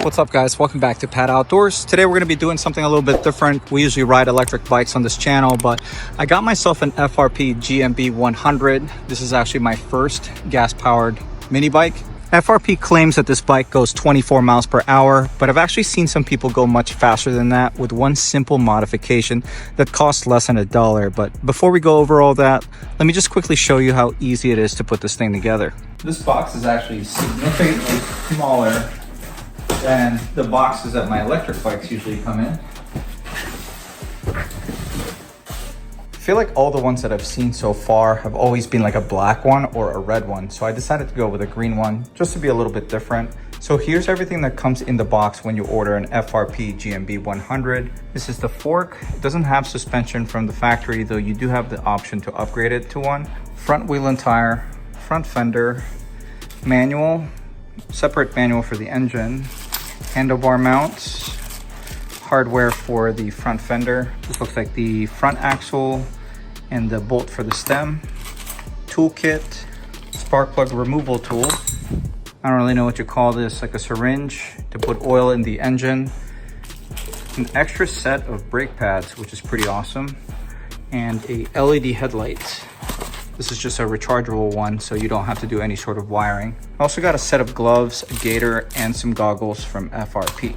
What's up guys, welcome back to Pat Outdoors. Today we're going to be doing something a little bit different. We usually ride electric bikes on this channel, but I got myself an FRP GMB100. This is actually my first gas powered mini bike. FRP claims that this bike goes 24 miles per hour, but I've actually seen some people go much faster than that with one simple modification that costs less than $1. But before we go over all that, let me just quickly show you how easy it is to put this thing together. This box is actually significantly smaller than the boxes that my electric bikes usually come in. I feel like all the ones that I've seen so far have always been like a black one or a red one, so I decided to go with a green one just to be a little bit different. So here's everything that comes in the box when you order an FRP GMB100. This is the fork. It doesn't have suspension from the factory, though you do have the option to upgrade it to one. Front wheel and tire, front fender, manual, separate manual for the engine, handlebar mounts, hardware for the front fender. This looks like the front axle and the bolt for the stem, toolkit, spark plug removal tool. I don't really know what you call this, like a syringe to put oil in the engine, an extra set of brake pads, which is pretty awesome, and a LED headlight. This is just a rechargeable one, so you don't have to do any sort of wiring. I also got a set of gloves, a gaiter, and some goggles from FRP.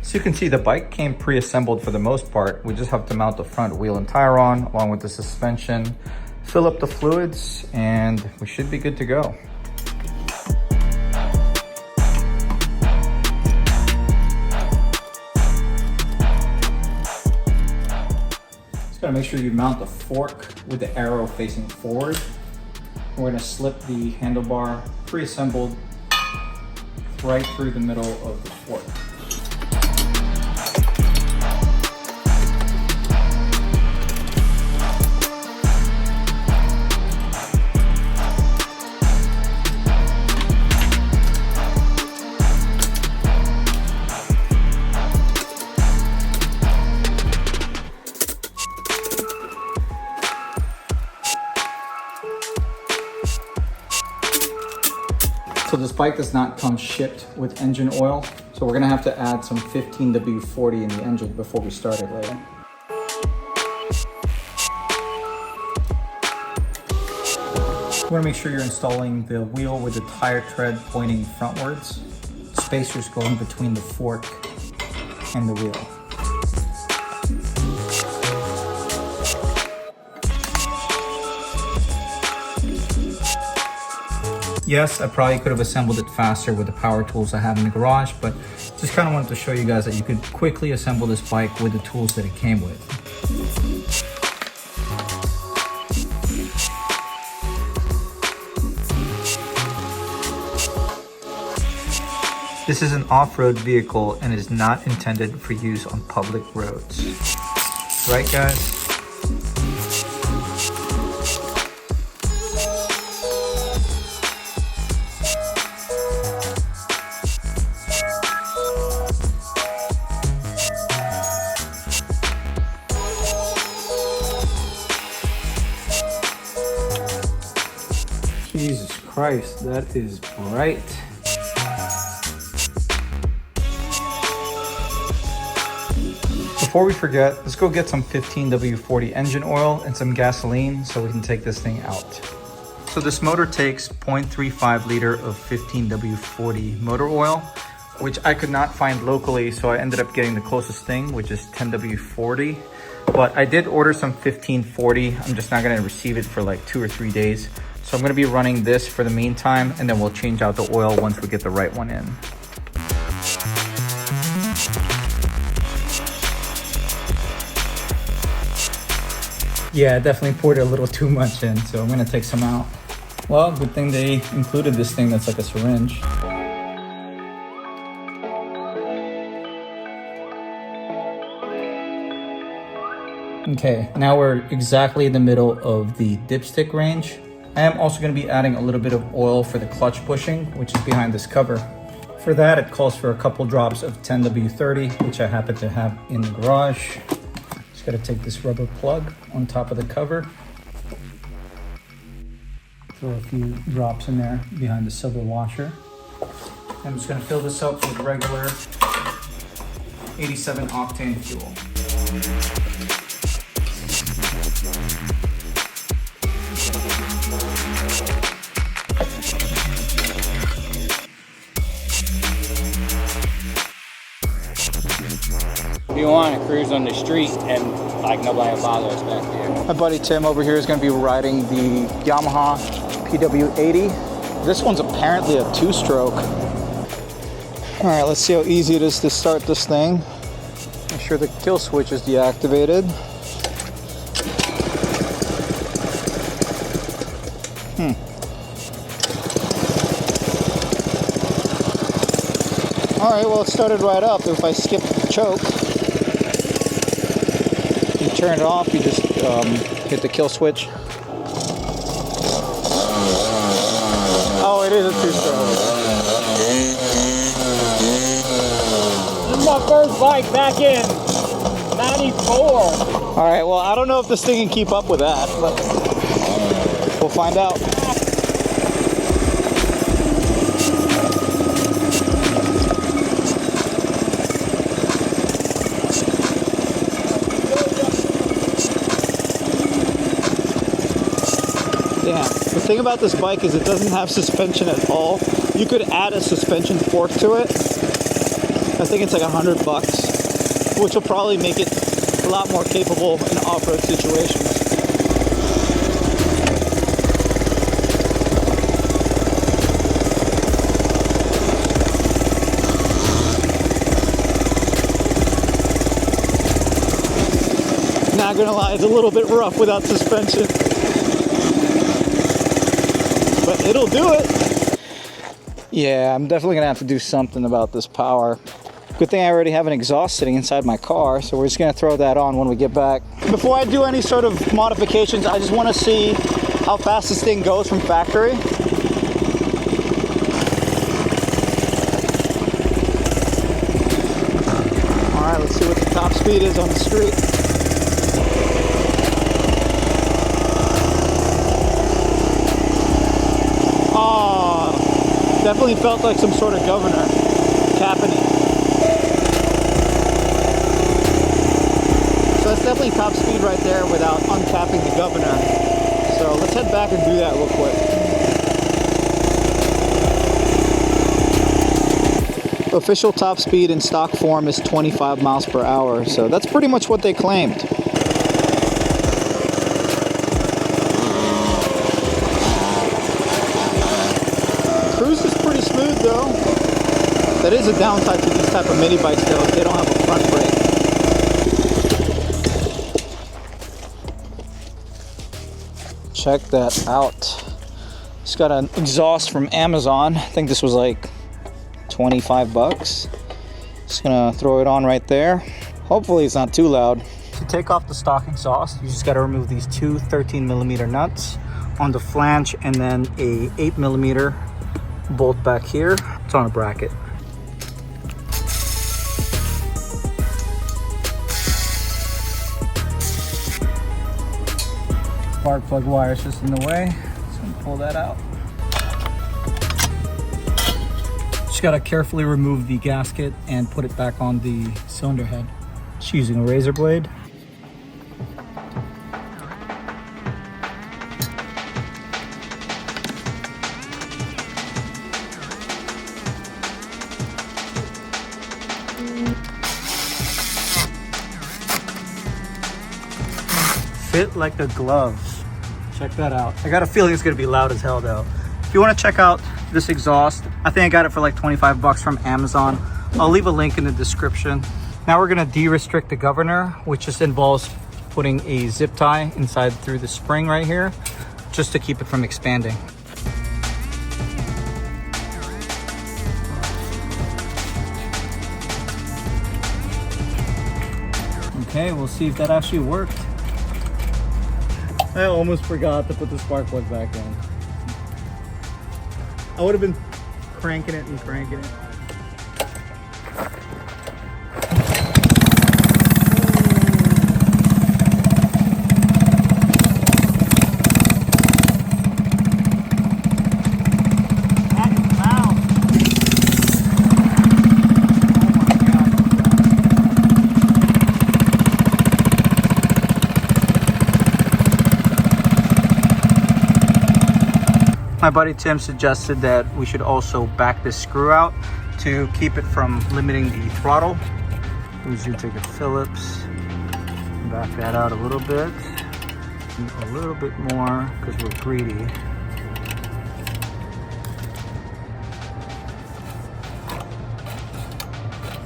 So you can see the bike came pre-assembled for the most part. We just have to mount the front wheel and tire on, along with the suspension, fill up the fluids, and we should be good to go. Just gotta make sure you mount the fork with the arrow facing forward. We're gonna slip the handlebar pre-assembled right through the middle of the fork. So this bike does not come shipped with engine oil, so we're gonna have to add some 15W40 in the engine before we start it later. You wanna make sure you're installing the wheel with the tire tread pointing frontwards, spacers going between the fork and the wheel. Yes, I probably could have assembled it faster with the power tools I have in the garage, but just kind of wanted to show you guys that you could quickly assemble this bike with the tools that it came with. This is an off-road vehicle and is not intended for use on public roads. Right, guys? Jesus Christ, that is bright. Before we forget, let's go get some 15W40 engine oil and some gasoline so we can take this thing out. So this motor takes 0.35 liter of 15W40 motor oil, which I could not find locally, so I ended up getting the closest thing, which is 10W40. But I did order some 1540. I'm just not gonna receive it for like 2 or 3 days. So I'm gonna be running this for the meantime, and then we'll change out the oil once we get the right one in. Yeah, I definitely poured a little too much in, so I'm gonna take some out. Well, good thing they included this thing that's like a syringe. Okay, now we're exactly in the middle of the dipstick range. I am also going to be adding a little bit of oil for the clutch bushing, which is behind this cover. For that, it calls for a couple drops of 10W30, which I happen to have in the garage. Just got to take this rubber plug on top of the cover. Throw a few drops in there behind the silver washer. I'm just gonna fill this up with regular 87 octane fuel. You want to cruise on the street and like nobody will bother us back there. My buddy Tim over here is going to be riding the Yamaha PW80. This one's apparently a 2-stroke. All right, let's see how easy it is to start this thing. Make sure the kill switch is deactivated. All right, well, it started right up. If I skip the choke, you turn it off, you just hit the kill switch. Oh, it is a 2-stroke. This is my first bike back in 94. All right, well, I don't know if this thing can keep up with that, but we'll find out. Damn. The thing about this bike is it doesn't have suspension at all. You could add a suspension fork to it. I think it's like $100, which will probably make it a lot more capable in off-road situations. Not gonna lie, it's a little bit rough without suspension. But it'll do it. Yeah, I'm definitely gonna have to do something about this power. Good thing I already have an exhaust sitting inside my car, so we're just gonna throw that on when we get back. Before I do any sort of modifications, I just wanna see how fast this thing goes from factory. All right, let's see what the top speed is on the street. Definitely felt like some sort of governor capping it. So that's definitely top speed right there without uncapping the governor. So let's head back and do that real quick. Official top speed in stock form is 25 miles per hour. So that's pretty much what they claimed. Cruise is pretty smooth though. That is a downside to these type of mini bikes though, they don't have a front brake. Check that out. Just got an exhaust from Amazon. I think this was like 25 bucks. Just gonna throw it on right there. Hopefully it's not too loud. To take off the stock exhaust, you just gotta remove these two 13mm nuts on the flange and then a 8mm bolt back here. It's on a bracket. Spark plug wire is just in the way. Just gonna pull that out. Just gotta carefully remove the gasket and put it back on the cylinder head. Just using a razor blade. Fit like a glove. Check that out. I got a feeling it's gonna be loud as hell though. If you wanna check out this exhaust, I think I got it for like 25 bucks from Amazon. I'll leave a link in the description. Now we're gonna de-restrict the governor, which just involves putting a zip tie inside through the spring right here, just to keep it from expanding. Okay, we'll see if that actually worked. I almost forgot to put the spark plug back in. I would have been cranking it and cranking it. My buddy Tim suggested that we should also back this screw out to keep it from limiting the throttle. We're just gonna take a Phillips, back that out a little bit more because we're greedy.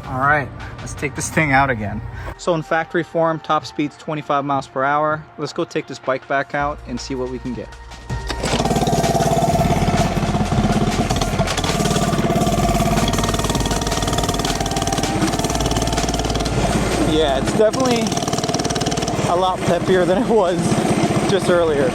All right, let's take this thing out again. So in factory form, top speed's 25 miles per hour. Let's go take this bike back out and see what we can get. Yeah, it's definitely a lot peppier than it was just earlier.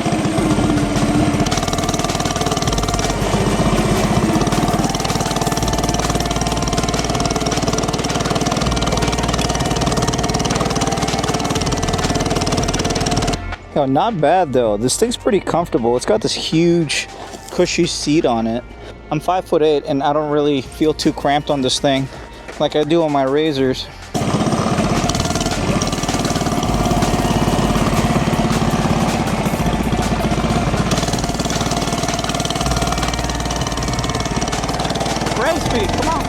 Yo, not bad though. This thing's pretty comfortable. It's got this huge cushy seat on it. I'm 5'8" and I don't really feel too cramped on this thing like I do on my Razors. Race speed, come on.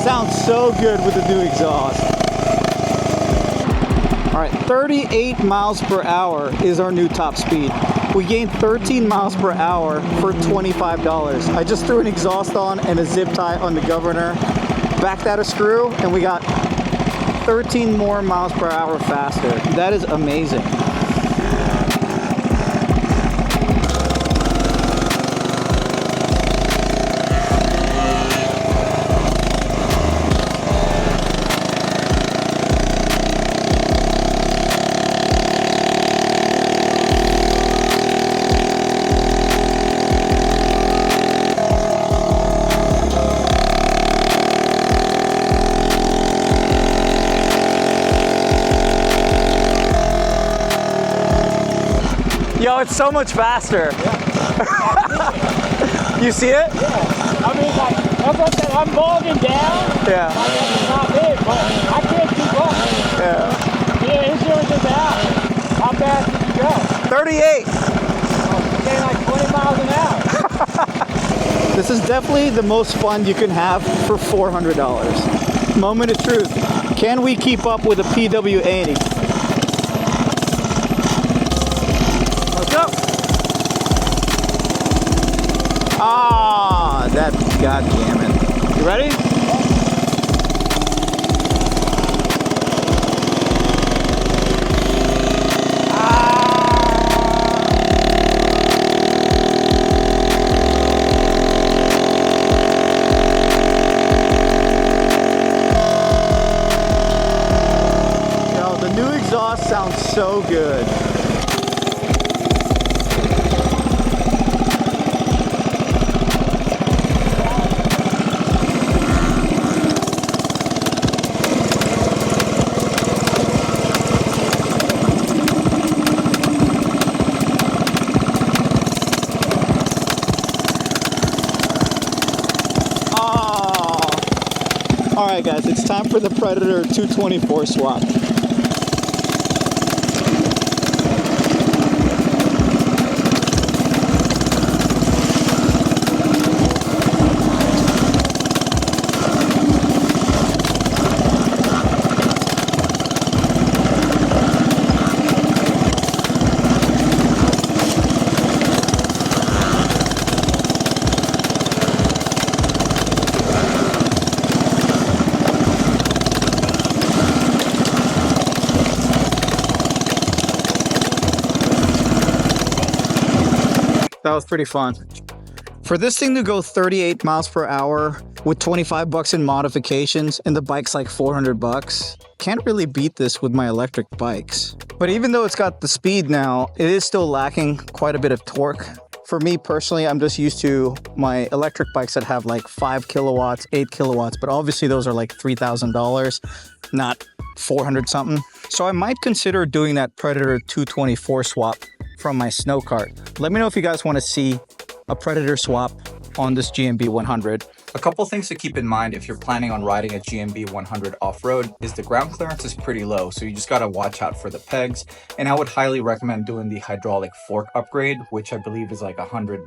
Sounds so good with the new exhaust. All right, 38 miles per hour is our new top speed. We gained 13 miles per hour for $25. I just threw an exhaust on and a zip tie on the governor, backed out a screw, and we got 13 more miles per hour faster. That is amazing. Yo, it's so much faster. Yeah. You see it? Yeah. I mean, like, that's what I said, I'm bogging down. Yeah. I guess it's not big, but I can't keep up. Yeah. Yeah, it's yours is out. How fast did you go? 38. Oh, getting like 20 miles an hour. This is definitely the most fun you can have for $400. Moment of truth. Can we keep up with a PW80? Ah, that, god damn it. You ready? Yo, the new exhaust sounds so good. Alright guys, it's time for the Predator 224 swap. That was pretty fun. For this thing to go 38 miles per hour with 25 bucks in modifications and the bike's like 400 bucks, can't really beat this with my electric bikes. But even though it's got the speed now, it is still lacking quite a bit of torque For me personally, I'm just used to my electric bikes that have like 5 kilowatts, 8 kilowatts, but obviously those are like $3,000, not 400 something. So I might consider doing that Predator 224 swap from my snow cart. Let me know if you guys want to see a Predator swap on this GMB100. A couple things to keep in mind if you're planning on riding a GMB100 off-road is the ground clearance is pretty low, so you just gotta watch out for the pegs. And I would highly recommend doing the hydraulic fork upgrade, which I believe is like $100.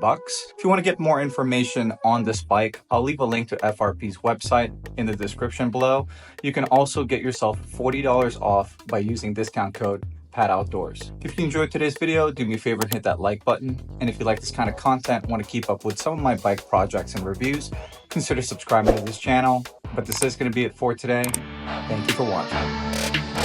If you want to get more information on this bike, I'll leave a link to FRP's website in the description below. You can also get yourself $40 off by using discount code PATOUTDOORS. If you enjoyed today's video, do me a favor and hit that like button. And if you like this kind of content, want to keep up with some of my bike projects and reviews, consider subscribing to this channel. But this is going to be it for today. Thank you for watching.